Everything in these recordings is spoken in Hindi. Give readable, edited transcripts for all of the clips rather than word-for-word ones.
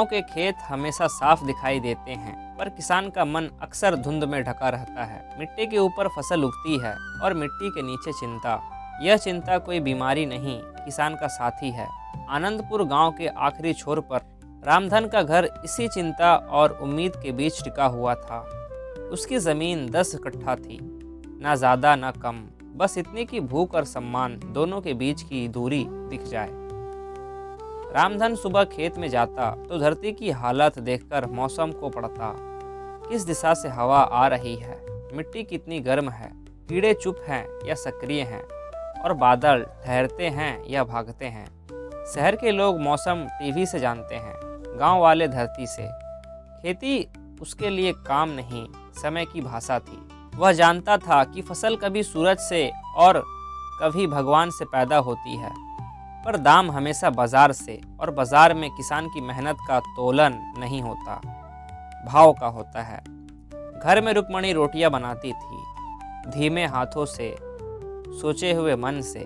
के खेत हमेशा साफ दिखाई देते हैं, पर किसान का मन अक्सर धुंध में ढका रहता है। मिट्टी के ऊपर फसल उगती है और मिट्टी के नीचे चिंता। यह चिंता कोई बीमारी नहीं, किसान का साथी है। आनंदपुर गांव के आखिरी छोर पर रामधन का घर इसी चिंता और उम्मीद के बीच टिका हुआ था। उसकी ज़मीन 10 कट्ठा थी, ना ज़्यादा ना कम, बस इतनी कि भूख और सम्मान दोनों के बीच की दूरी दिख जाए। रामधन सुबह खेत में जाता तो धरती की हालत देखकर मौसम को पड़ता। किस दिशा से हवा आ रही है, मिट्टी कितनी गर्म है, कीड़े चुप हैं या सक्रिय हैं, और बादल ठहरते हैं या भागते हैं। शहर के लोग मौसम टीवी से जानते हैं, गांव वाले धरती से। खेती उसके लिए काम नहीं, समय की भाषा थी। वह जानता था कि फसल कभी सूरज से और कभी भगवान से पैदा होती है, पर दाम हमेशा बाजार से, और बाजार में किसान की मेहनत का तोलन नहीं होता, भाव का होता है। घर में रुक्मणी रोटियां बनाती थी, धीमे हाथों से, सोचे हुए मन से।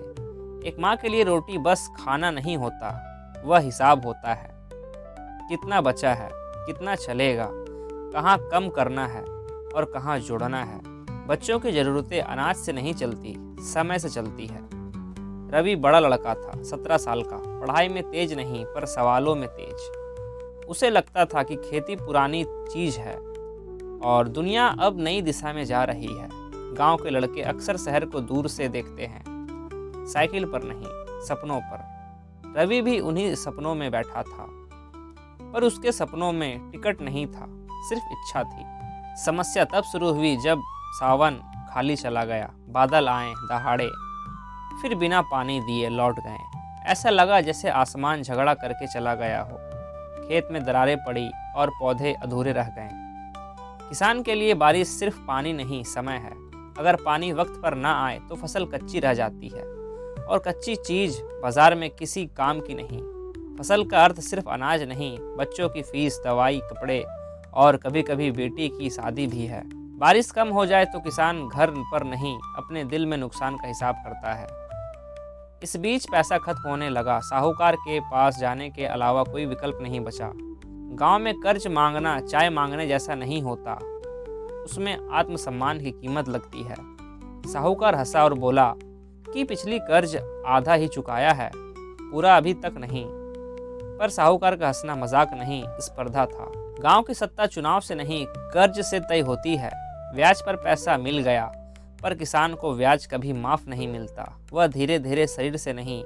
एक माँ के लिए रोटी बस खाना नहीं होता, वह हिसाब होता है। कितना बचा है, कितना चलेगा, कहाँ कम करना है और कहाँ जोड़ना है। बच्चों की ज़रूरतें अनाज से नहीं चलती, समय से चलती है। रवि बड़ा लड़का था, 17 साल का, पढ़ाई में तेज नहीं पर सवालों में तेज। उसे लगता था कि खेती पुरानी चीज़ है और दुनिया अब नई दिशा में जा रही है। गांव के लड़के अक्सर शहर को दूर से देखते हैं, साइकिल पर नहीं, सपनों पर। रवि भी उन्हीं सपनों में बैठा था, पर उसके सपनों में टिकट नहीं था, सिर्फ इच्छा थी। समस्या तब शुरू हुई जब सावन खाली चला गया। बादल आए दहाड़े, फिर बिना पानी दिए लौट गए। ऐसा लगा जैसे आसमान झगड़ा करके चला गया हो। खेत में दरारें पड़ी और पौधे अधूरे रह गए। किसान के लिए बारिश सिर्फ पानी नहीं, समय है। अगर पानी वक्त पर ना आए तो फसल कच्ची रह जाती है, और कच्ची चीज़ बाजार में किसी काम की नहीं। फसल का अर्थ सिर्फ अनाज नहीं, बच्चों की फीस, दवाई, कपड़े और कभी कभी बेटी की शादी भी है। बारिश कम हो जाए तो किसान घर पर नहीं, अपने दिल में नुकसान का हिसाब करता है। इस बीच पैसा खत्म होने लगा। साहूकार के पास जाने के अलावा कोई विकल्प नहीं बचा। गांव में कर्ज मांगना चाय मांगने जैसा नहीं होता, उसमें आत्मसम्मान की कीमत लगती है। साहूकार हंसा और बोला कि पिछली कर्ज आधा ही चुकाया है, पूरा अभी तक नहीं। पर साहूकार का हंसना मजाक नहीं, स्पर्धा था। गांव की सत्ता चुनाव से नहीं, कर्ज से तय होती है। ब्याज पर पैसा मिल गया, पर किसान को ब्याज कभी माफ नहीं मिलता। वह धीरे धीरे शरीर से नहीं,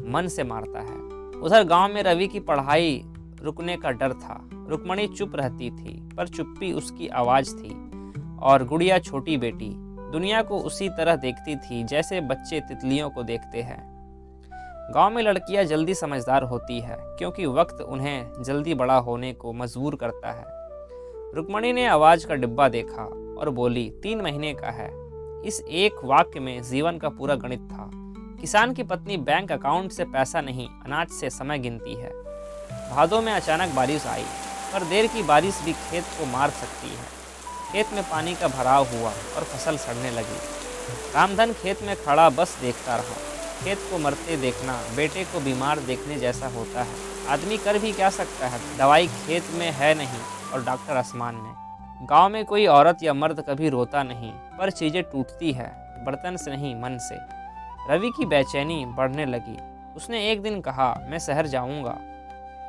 मन से मारता है। उधर गांव में रवि की पढ़ाई रुकने का डर था। रुक्मणी चुप रहती थी, पर चुप्पी उसकी आवाज थी। और गुड़िया, छोटी बेटी, दुनिया को उसी तरह देखती थी जैसे बच्चे तितलियों को देखते हैं। गांव में लड़कियां जल्दी समझदार होती है, क्योंकि वक्त उन्हें जल्दी बड़ा होने को मजबूर करता है। रुक्मणी ने आवाज का डिब्बा देखा और बोली, 3 महीने का है। इस एक वाक्य में जीवन का पूरा गणित था। किसान की पत्नी बैंक अकाउंट से पैसा नहीं, अनाज से समय गिनती है। भादों में अचानक बारिश आई, पर देर की बारिश भी खेत को मार सकती है। खेत में पानी का भराव हुआ और फसल सड़ने लगी। रामधन खेत में खड़ा बस देखता रहा। खेत को मरते देखना बेटे को बीमार देखने जैसा होता है। आदमी कर भी क्या सकता है, दवाई खेत में है नहीं और डॉक्टर आसमान में। गांव में कोई औरत या मर्द कभी रोता नहीं, पर चीज़ें टूटती है, बर्तन से नहीं, मन से। रवि की बेचैनी बढ़ने लगी। उसने एक दिन कहा, मैं शहर जाऊंगा,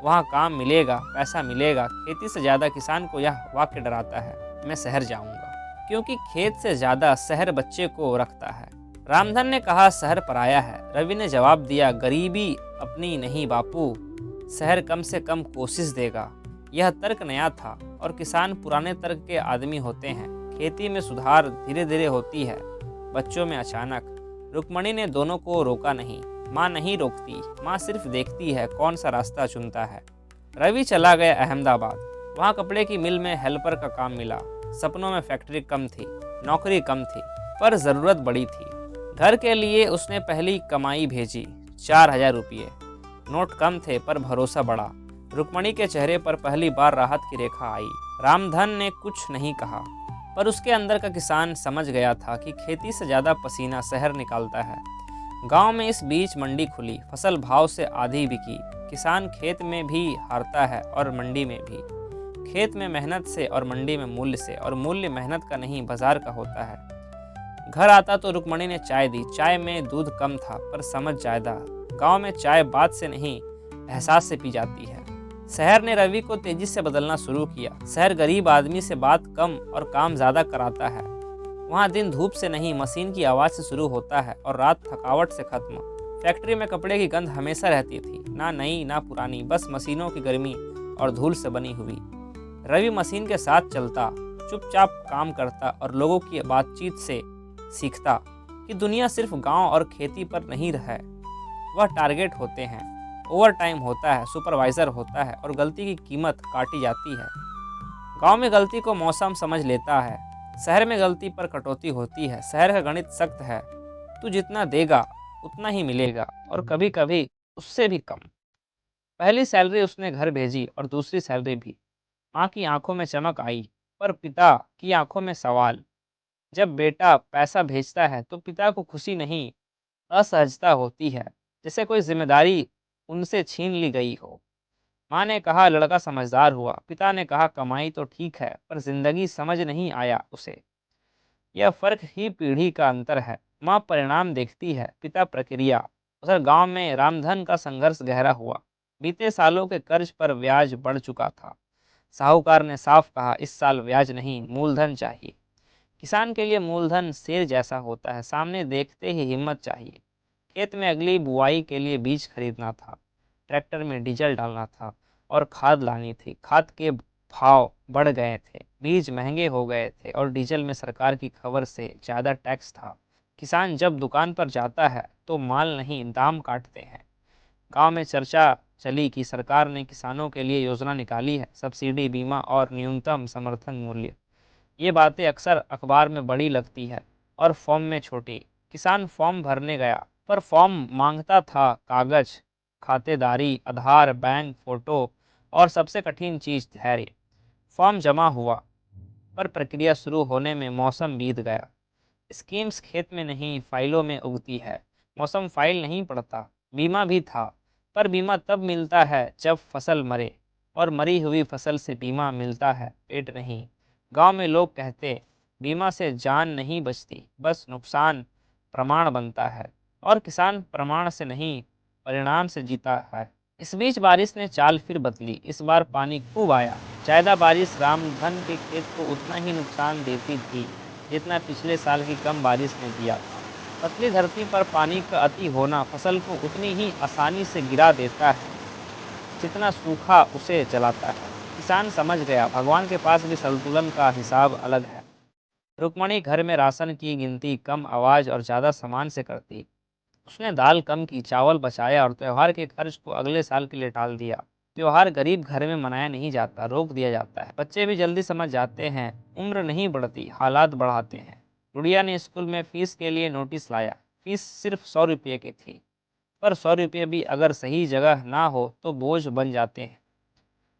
वहाँ काम मिलेगा, पैसा मिलेगा। खेती से ज़्यादा किसान को यह वाक्य डराता है, मैं शहर जाऊंगा, क्योंकि खेत से ज़्यादा शहर बच्चे को रखता है। रामधन ने कहा, शहर पराया है। रवि ने जवाब दिया, गरीबी अपनी नहीं बापू, शहर कम से कम कोशिश देगा। यह तर्क नया था, और किसान पुराने तर्क के आदमी होते हैं। खेती में सुधार धीरे धीरे होती है, बच्चों में अचानक। रुक्मणी ने दोनों को रोका नहीं। माँ नहीं रोकती, माँ सिर्फ देखती है कौन सा रास्ता चुनता है। रवि चला गया अहमदाबाद। वहाँ कपड़े की मिल में हेल्पर का काम मिला। सपनों में फैक्ट्री कम थी, नौकरी कम थी, पर ज़रूरत बड़ी थी। घर के लिए उसने पहली कमाई भेजी, 4000 रुपये। नोट कम थे पर भरोसा बढ़ा। रुक्मणी के चेहरे पर पहली बार राहत की रेखा आई। रामधन ने कुछ नहीं कहा, पर उसके अंदर का किसान समझ गया था कि खेती से ज़्यादा पसीना शहर निकालता है। गांव में इस बीच मंडी खुली। फसल भाव से आधी बिकी। किसान खेत में भी हारता है और मंडी में भी। खेत में मेहनत से और मंडी में मूल्य से, और मूल्य मेहनत का नहीं बाजार का होता है। घर आता तो रुक्मणी ने चाय दी। चाय में दूध कम था पर समझ ज्यादा। गांव में चाय बात से नहीं एहसास से पी जाती है। शहर ने रवि को तेजी से बदलना शुरू किया। शहर गरीब आदमी से बात कम और काम ज्यादा कराता है। वहाँ दिन धूप से नहीं मशीन की आवाज़ से शुरू होता है और रात थकावट से खत्म। फैक्ट्री में कपड़े की गंध हमेशा रहती थी, ना नई ना पुरानी, बस मशीनों की गर्मी और धूल से बनी हुई। रवि मशीन के साथ चलता, चुपचाप काम करता और लोगों की बातचीत से सीखता कि दुनिया सिर्फ गांव और खेती पर नहीं है। वह टारगेट होते हैं, ओवर टाइम होता है, सुपरवाइजर होता है और गलती की कीमत काटी जाती है। गांव में गलती को मौसम समझ लेता है, शहर में गलती पर कटौती होती है। शहर का गणित सख्त है, तू जितना देगा उतना ही मिलेगा, और कभी कभी उससे भी कम। पहली सैलरी उसने घर भेजी और दूसरी सैलरी भी। माँ की आंखों में चमक आई, पर पिता की आंखों में सवाल। जब बेटा पैसा भेजता है तो पिता को खुशी नहीं, असहजता होती है, जैसे कोई जिम्मेदारी उनसे छीन ली गई हो। माँ ने कहा लड़का समझदार हुआ। पिता ने कहा कमाई तो ठीक है पर जिंदगी समझ नहीं आया उसे। यह फर्क ही पीढ़ी का अंतर है। माँ परिणाम देखती है, पिता प्रक्रिया। उधर गांव में रामधन का संघर्ष गहरा हुआ। बीते सालों के कर्ज पर ब्याज बढ़ चुका था। साहूकार ने साफ कहा इस साल ब्याज नहीं, मूलधन चाहिए। किसान के लिए मूलधन शेर जैसा होता है, सामने देखते ही हिम्मत चाहिए। खेत में अगली बुआई के लिए बीज खरीदना था, ट्रैक्टर में डीजल डालना था और खाद लानी थी। खाद के भाव बढ़ गए थे, बीज महंगे हो गए थे और डीजल में सरकार की खबर से ज़्यादा टैक्स था। किसान जब दुकान पर जाता है तो माल नहीं दाम काटते हैं। गांव में चर्चा चली कि सरकार ने किसानों के लिए योजना निकाली है, सब्सिडी, बीमा और न्यूनतम समर्थन मूल्य। ये बातें अक्सर अखबार में बड़ी लगती है और फॉर्म में छोटी। किसान फॉर्म भरने गया पर फॉर्म मांगता था कागज, खातेदारी, आधार, बैंक फोटो और सबसे कठिन चीज धैर्य। फॉर्म जमा हुआ पर प्रक्रिया शुरू होने में मौसम बीत गया। स्कीम्स खेत में नहीं फाइलों में उगती है। मौसम फाइल नहीं पड़ता। बीमा भी था पर बीमा तब मिलता है जब फसल मरे, और मरी हुई फसल से बीमा मिलता है, पेट नहीं। गांव में लोग कहते बीमा से जान नहीं बचती, बस नुकसान प्रमाण बनता है, और किसान प्रमाण से नहीं परिणाम से जीता है। इस बीच बारिश ने चाल फिर बदली। इस बार पानी खूब आया। ज्यादा बारिश रामधन के खेत को उतना ही नुकसान देती थी जितना पिछले साल की कम बारिश ने दिया था। पतली धरती पर पानी का अति होना फसल को उतनी ही आसानी से गिरा देता है जितना सूखा उसे जलाता है। किसान समझ गया भगवान के पास भी संतुलन का हिसाब अलग है। रुक्मणी घर में राशन की गिनती कम आवाज और ज्यादा सामान से करती। उसने दाल कम की, चावल बचाया और त्योहार के खर्च को अगले साल के लिए टाल दिया। त्योहार गरीब घर में मनाया नहीं जाता, रोक दिया जाता है। बच्चे भी जल्दी समझ जाते हैं, उम्र नहीं बढ़ती, हालात बढ़ाते हैं। गुड़िया ने स्कूल में फीस के लिए नोटिस लाया। फीस सिर्फ 100 रुपये की थी, पर 100 रुपये भी अगर सही जगह ना हो तो बोझ बन जाते हैं।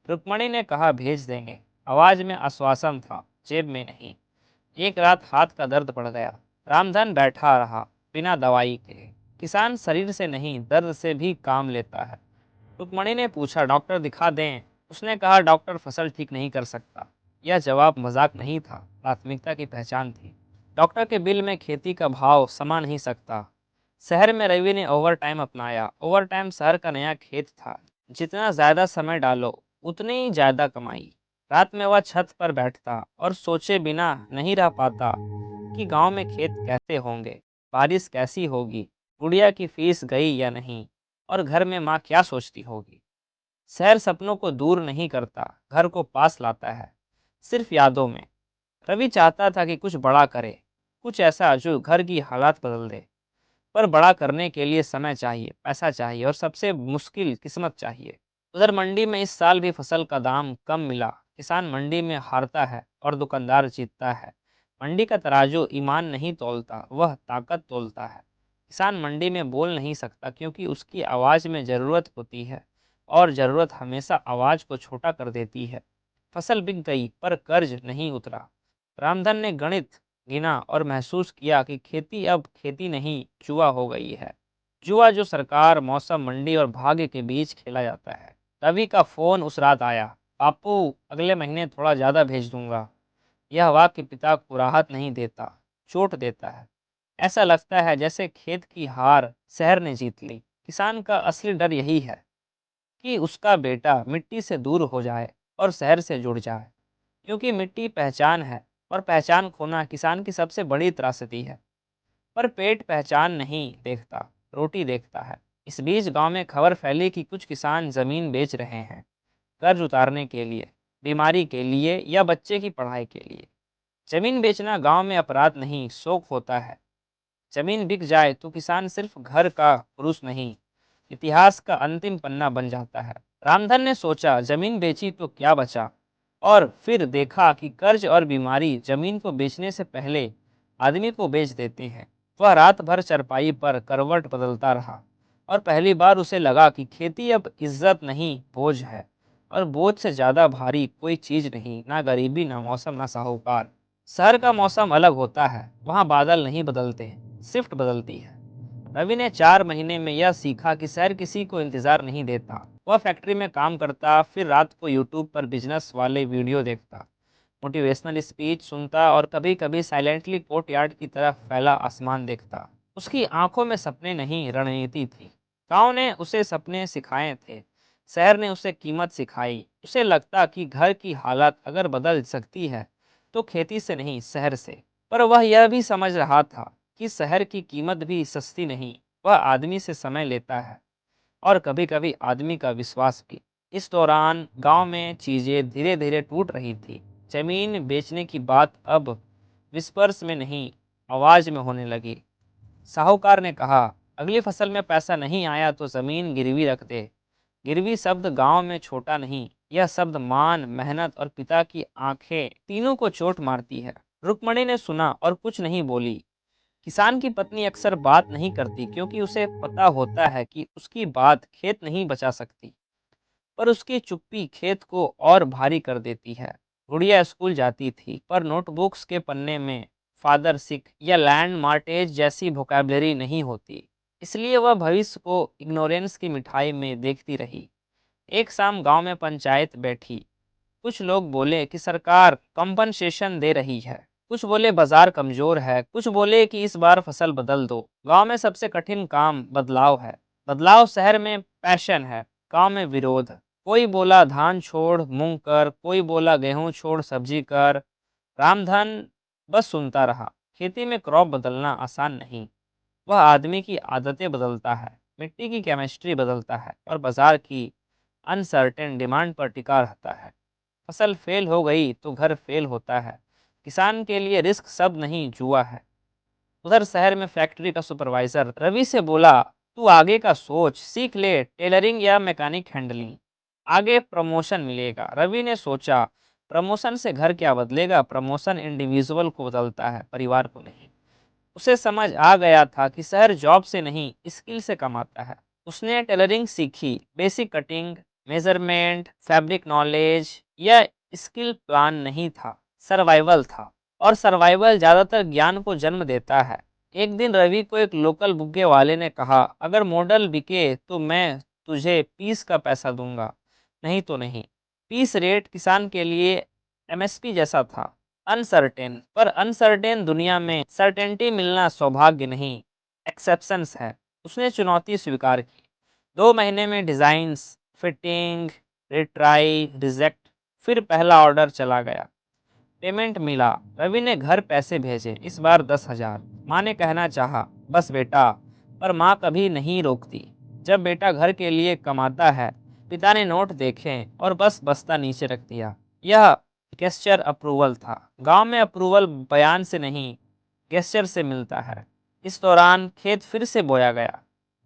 रुक्मणी ने कहा भेज देंगे। आवाज में आश्वासन था, जेब में नहीं। एक रात हाथ का दर्द पड़ गया। रामधन बैठा रहा बिना दवाई के। किसान शरीर से नहीं दर्द से भी काम लेता है। रुक्मणी ने पूछा डॉक्टर दिखा दें? उसने कहा डॉक्टर फसल ठीक नहीं कर सकता। यह जवाब मजाक नहीं था, प्राथमिकता की पहचान थी। डॉक्टर के बिल में खेती का भाव समा नहीं सकता। शहर में रवि ने ओवर टाइम अपनाया। ओवर टाइम शहर का नया खेत था। जितना ज्यादा समय डालो उतनी ही ज्यादा कमाई। रात में वह छत पर बैठता और सोचे बिना नहीं रह पाता कि गांव में खेत कैसे होंगे, बारिश कैसी होगी, गुड़िया की फीस गई या नहीं, और घर में माँ क्या सोचती होगी। शहर सपनों को दूर नहीं करता, घर को पास लाता है, सिर्फ यादों में। रवि चाहता था कि कुछ बड़ा करे, कुछ ऐसा जो घर की हालात बदल दे। पर बड़ा करने के लिए समय चाहिए, पैसा चाहिए और सबसे मुश्किल किस्मत चाहिए। उधर मंडी में इस साल भी फसल का दाम कम मिला। किसान मंडी में हारता है और दुकानदार जीतता है। मंडी का तराजू ईमान नहीं तौलता, वह ताकत तौलता है। किसान मंडी में बोल नहीं सकता क्योंकि उसकी आवाज़ में ज़रूरत होती है, और ज़रूरत हमेशा आवाज़ को छोटा कर देती है। फसल बिक गई पर कर्ज नहीं उतरा। रामधन ने गणित गिना और महसूस किया कि खेती अब खेती नहीं जुआ हो गई है। जुआ जो सरकार, मौसम, मंडी और भाग्य के बीच खेला जाता है। रवि का फोन उस रात आया। बापू, अगले महीने थोड़ा ज्यादा भेज दूंगा। यह वाक्य पिता को राहत नहीं देता, चोट देता है। ऐसा लगता है जैसे खेत की हार शहर ने जीत ली। किसान का असली डर यही है कि उसका बेटा मिट्टी से दूर हो जाए और शहर से जुड़ जाए, क्योंकि मिट्टी पहचान है और पहचान खोना किसान की सबसे बड़ी त्रासदी है। पर पेट पहचान नहीं देखता, रोटी देखता है। इस बीच गांव में खबर फैली कि कुछ किसान जमीन बेच रहे हैं, कर्ज उतारने के लिए, बीमारी के लिए या बच्चे की पढ़ाई के लिए। जमीन बेचना गांव में अपराध नहीं, शौक होता है। जमीन बिक जाए तो किसान सिर्फ घर का पुरुष नहीं, इतिहास का अंतिम पन्ना बन जाता है। रामधन ने सोचा, जमीन बेची तो क्या बचा। और फिर देखा कि कर्ज और बीमारी जमीन को बेचने से पहले आदमी को बेच देते हैं। वह रात भर चरपाई पर करवट बदलता रहा और पहली बार उसे लगा कि खेती अब इज्जत नहीं, बोझ है। और बोझ से ज्यादा भारी कोई चीज नहीं, ना गरीबी, ना मौसम, ना साहूकार। शहर का मौसम अलग होता है, वहाँ बादल नहीं बदलते, शिफ्ट बदलती है। रवि ने 4 महीने में यह सीखा कि शहर किसी को इंतजार नहीं देता। वह फैक्ट्री में काम करता, फिर रात को यूट्यूब पर बिजनेस वाले वीडियो देखता, मोटिवेशनल स्पीच सुनता और कभी कभी साइलेंटली कोर्टयार्ड की तरफ फैला आसमान देखता। उसकी आंखों में सपने नहीं, रणनीति थी। गांव ने उसे सपने सिखाए थे, शहर ने उसे कीमत सिखाई। उसे लगता कि घर की हालत अगर बदल सकती है तो खेती से नहीं, शहर से। पर वह यह भी समझ रहा था कि शहर की कीमत भी सस्ती नहीं। वह आदमी से समय लेता है और कभी कभी आदमी का विश्वास भी। इस दौरान गांव में चीजें धीरे धीरे टूट रही थी। जमीन बेचने की बात अब विस्पर्स में नहीं, आवाज में होने लगी। साहूकार ने कहा, अगली फसल में पैसा नहीं आया तो जमीन गिरवी रख दे। गिरवी शब्द गांव में छोटा नहीं, यह शब्द मान, मेहनत और पिता की आंखें तीनों को चोट मारती है। रुक्मणी ने सुना और कुछ नहीं बोली। किसान की पत्नी अक्सर बात नहीं करती क्योंकि उसे पता होता है कि उसकी बात खेत नहीं बचा सकती, पर उसकी चुप्पी खेत को और भारी कर देती है। गुड़िया स्कूल जाती थी, पर नोटबुक्स के पन्ने में फादर सिक या लैंड मार्टेज जैसी वोकैबलरी नहीं होती। इसलिए वह भविष्य को इग्नोरेंस की मिठाई में देखती रही। एक शाम गांव में पंचायत बैठी। कुछ लोग बोले कि सरकार कंपनसेशन दे रही है, कुछ बोले बाजार कमजोर है, कुछ बोले कि इस बार फसल बदल दो। गांव में सबसे कठिन काम बदलाव है। बदलाव शहर में पैशन है, गांव में विरोध। कोई बोला धान छोड़ मूंग कर, कोई बोला गेहूं छोड़ सब्जी कर। रामधन बस सुनता रहा। खेती में क्रॉप बदलना आसान नहीं, वह आदमी की आदतें बदलता है, मिट्टी की केमिस्ट्री बदलता है और बाजार की अनसर्टेन डिमांड पर टिका रहता है। फसल फेल हो गई तो घर फेल होता है। किसान के लिए रिस्क सब नहीं, जुआ है। उधर शहर में फैक्ट्री का सुपरवाइजर रवि से बोला, तू आगे का सोच, सीख ले टेलरिंग या मैकेनिक हैंडलिंग, आगे प्रमोशन मिलेगा। रवि ने सोचा, प्रमोशन से घर क्या बदलेगा, प्रमोशन इंडिविजुअल को बदलता है, परिवार को नहीं। उसे समझ आ गया था कि शहर जॉब से नहीं, स्किल से कमाता है। उसने टेलरिंग सीखी, basic cutting, measurement, fabric knowledge. यह स्किल प्लान नहीं था, सर्वाइवल था। और सर्वाइवल ज़्यादातर ज्ञान को जन्म देता है। एक दिन रवि को एक लोकल बुग्गे वाले ने कहा, अगर मॉडल बिके तो मैं तुझे पीस का पैसा दूंगा, नहीं तो नहीं। पीस रेट किसान के लिए एमएसपी जैसा था, अनसर्टेन। पर अनसर्टेन दुनिया में सर्टेनिटी मिलना सौभाग्य नहीं, एक्सेप्शंस है। उसने चुनौती स्वीकार की। 2 महीने में डिजाइन्स, फिटिंग, रिट्राई, रिजेक्ट, फिर पहला ऑर्डर चला गया। पेमेंट मिला। रवि ने घर पैसे भेजे, इस बार 10,000। माँ ने कहना चाहा, बस बेटा। पर माँ कभी नहीं रोकती। जब बेटा घर के लिए कमाता है। पिता ने नोट देखे और बस बस्ता नीचे रख दिया। यह गेस्चर अप्रूवल था। गांव में अप्रूवल बयान से नहीं, गेस्चर से मिलता है। इस दौरान खेत फिर से बोया गया।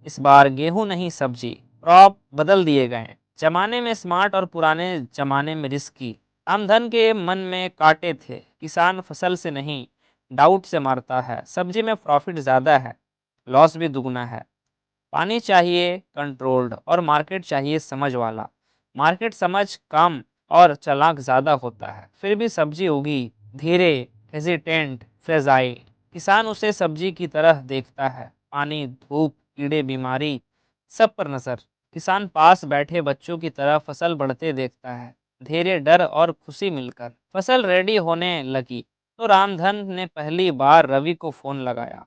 इस बार गेहूं नहीं, सब्जी। क्रॉप बदल दिए गए, जमाने में स्मार्ट और पुराने जमाने में रिस्की। रामधन के मन में कांटे थे। किसान फसल से नहीं, डाउट से मारता है। सब्जी में प्रॉफिट ज़्यादा है, लॉस भी दुगना है। पानी चाहिए कंट्रोल्ड और मार्केट चाहिए समझ वाला। मार्केट समझ कम और चालाक ज़्यादा होता है। फिर भी सब्जी उगी, धीरे, हेजिटेंट, फ्रेजाइल। किसान उसे सब्जी की तरह देखता है, पानी, धूप, कीड़े, बीमारी, सब पर नजर। किसान पास बैठे बच्चों की तरह फसल बढ़ते देखता है, धैर्य, डर और खुशी मिलकर। फसल रेडी होने लगी तो रामधन ने पहली बार रवि को फोन लगाया।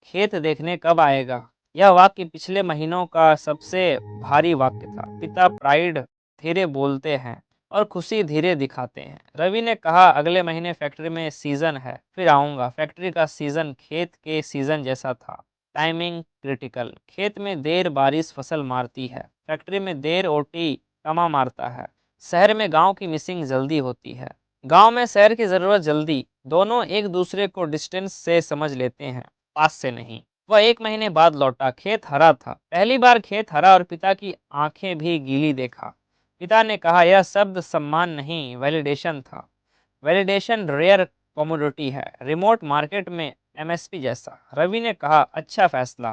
खेत देखने कब आएगा? यह वाक्य पिछले महीनों का सबसे भारी वाक्य था। पिता प्राइड धीरे बोलते हैं और खुशी धीरे दिखाते हैं। रवि ने कहा, अगले महीने फैक्ट्री में सीजन है, फिर आऊंगा। फैक्ट्री का सीजन खेत के सीजन जैसा था। Timing critical. खेत में देर बारिश फसल मारती है, फैक्ट्री में देर ओटी कमा मारता है। शहर में गांव की मिसिंग जल्दी होती है, गांव में शहर की जरूरत जल्दी। दोनों एक दूसरे को डिस्टेंस से समझ लेते हैं, पास से नहीं। वह 1 महीने बाद लौटा। खेत हरा था, पहली बार खेत हरा और पिता की आंखें भी गीली देखा। पिता ने कहा, यह शब्द सम्मान नहीं, वैलिडेशन था। वैलिडेशन रेयर कमोडिटी है, रिमोट मार्केट में एमएसपी जैसा। रवि ने कहा, अच्छा फैसला।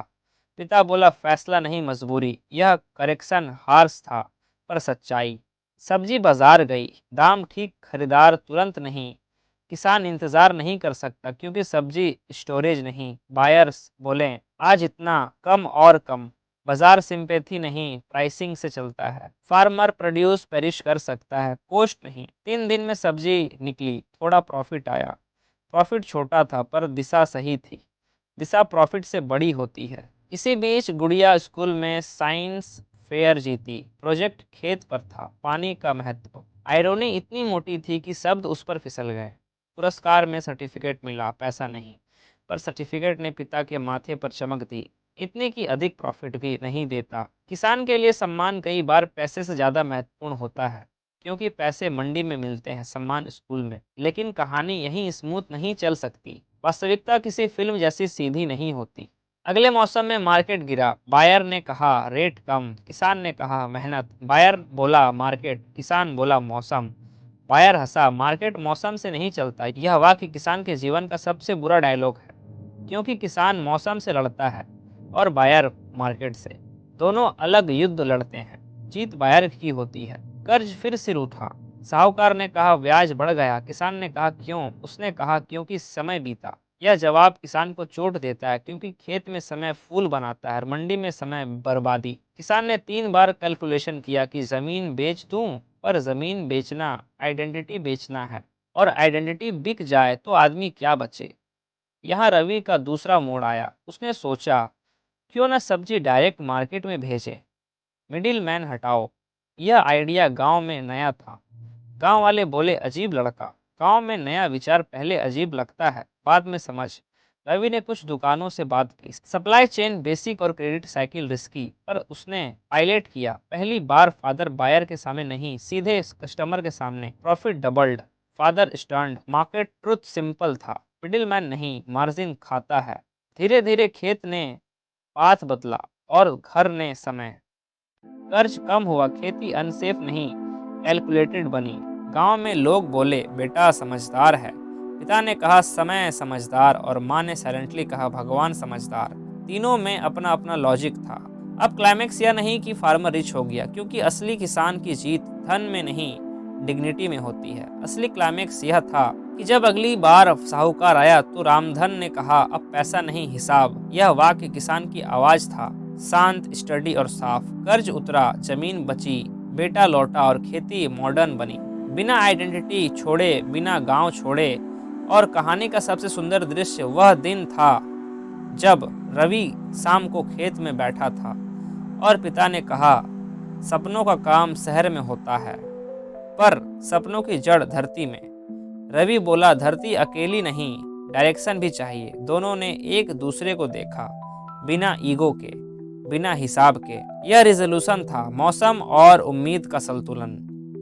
पिता बोला, फैसला नहीं, मजबूरी। यह करेक्शन हार्श था पर सच्चाई। सब्जी बाजार गई, दाम ठीक, खरीदार तुरंत नहीं। किसान इंतजार नहीं कर सकता क्योंकि सब्जी स्टोरेज नहीं। बायर्स बोले, आज इतना कम और कम। बाजार सिंपैथी नहीं, प्राइसिंग से चलता है। फार्मर प्रोड्यूस पेरिश कर सकता है, कोस्ट नहीं। 3 दिन में सब्जी निकली, थोड़ा प्रॉफिट आया। प्रॉफिट छोटा था पर दिशा सही थी। दिशा प्रॉफिट से बड़ी होती है। इसी बीच गुड़िया स्कूल में साइंस फेयर जीती। प्रोजेक्ट खेत पर था, पानी का महत्व। आयरनी इतनी मोटी थी कि शब्द उस पर फिसल गए। पुरस्कार में सर्टिफिकेट मिला, पैसा नहीं। पर सर्टिफिकेट ने पिता के माथे पर चमक दी, इतनी कि अधिक प्रॉफिट भी नहीं देता। किसान के लिए सम्मान कई बार पैसे से ज़्यादा महत्वपूर्ण होता है, क्योंकि पैसे मंडी में मिलते हैं, सम्मान स्कूल में। लेकिन कहानी यहीं स्मूथ नहीं चल सकती। वास्तविकता किसी फिल्म जैसी सीधी नहीं होती। अगले मौसम में मार्केट गिरा। बायर ने कहा, रेट कम। किसान ने कहा, मेहनत। बायर बोला, मार्केट। किसान बोला, मौसम। बायर हंसा, मार्केट मौसम से नहीं चलता। यह वाक्य किसान के जीवन का सबसे बुरा डायलॉग है, क्योंकि किसान मौसम से लड़ता है और बायर मार्केट से। दोनों अलग युद्ध लड़ते हैं, जीत बायर की होती है। कर्ज फिर सिर उठा। साहूकार ने कहा, ब्याज बढ़ गया। किसान ने कहा, क्यों? उसने कहा, क्योंकि समय बीता। यह जवाब किसान को चोट देता है, क्योंकि खेत में समय फूल बनाता है, मंडी में समय बर्बादी। किसान ने 3 बार कैलकुलेशन किया कि जमीन बेच दूं, पर जमीन बेचना आइडेंटिटी बेचना है, और आइडेंटिटी बिक जाए तो आदमी क्या बचे। यहाँ रवि का दूसरा मोड़ आया। उसने सोचा, क्यों न सब्जी डायरेक्ट मार्केट में भेजे, मिडिल मैन हटाओ। यह आइडिया गांव में नया था। गांव वाले बोले, अजीब लड़का। गांव में नया विचार पहले अजीब लगता है, बाद में समझ। रवि ने कुछ दुकानों से बात की। सप्लाई चेन बेसिक और क्रेडिट साइकिल रिस्की, पर उसने पायलट किया। पहली बार फादर बायर के सामने नहीं, सीधे कस्टमर के सामने। Profit doubled. Father stern. Market truth simple था, मिडिलमैन नहीं, मार्जिन खाता है। धीरे धीरे खेत ने पाथ बदला और घर ने समय। कर्ज कम हुआ, खेती अनसेफ नहीं, कैलकुलेटेड बनी। गांव में लोग बोले, बेटा समझदार है। पिता ने कहा, समय समझदार, और माँ ने साइलेंटली कहा, भगवान समझदार। तीनों में अपना अपना लॉजिक था। अब क्लाइमेक्स यह नहीं कि फार्मर रिच हो गया, क्योंकि असली किसान की जीत धन में नहीं, डिग्निटी में होती है। असली क्लाइमेक्स यह था कि जब अगली बार साहूकार आया तो रामधन ने कहा, अब पैसा नहीं, हिसाब। यह वाक्य किसान की आवाज था, शांत, स्टडी और साफ। कर्ज उतरा, जमीन बची, बेटा लौटा और खेती मॉडर्न बनी। बिना आइडेंटिटी छोड़े, बिना गांव छोड़े। और कहानी का सबसे सुंदर दृश्य वह दिन था जब रवि शाम को खेत में बैठा था और पिता ने कहा, सपनों का काम शहर में होता है, पर सपनों की जड़ धरती में। रवि बोला, धरती अकेली नहीं, डायरेक्शन भी चाहिए। दोनों ने एक दूसरे को देखा, बिना ईगो के, बिना हिसाब के। यह रिजोल्यूशन था, मौसम और उम्मीद का संतुलन।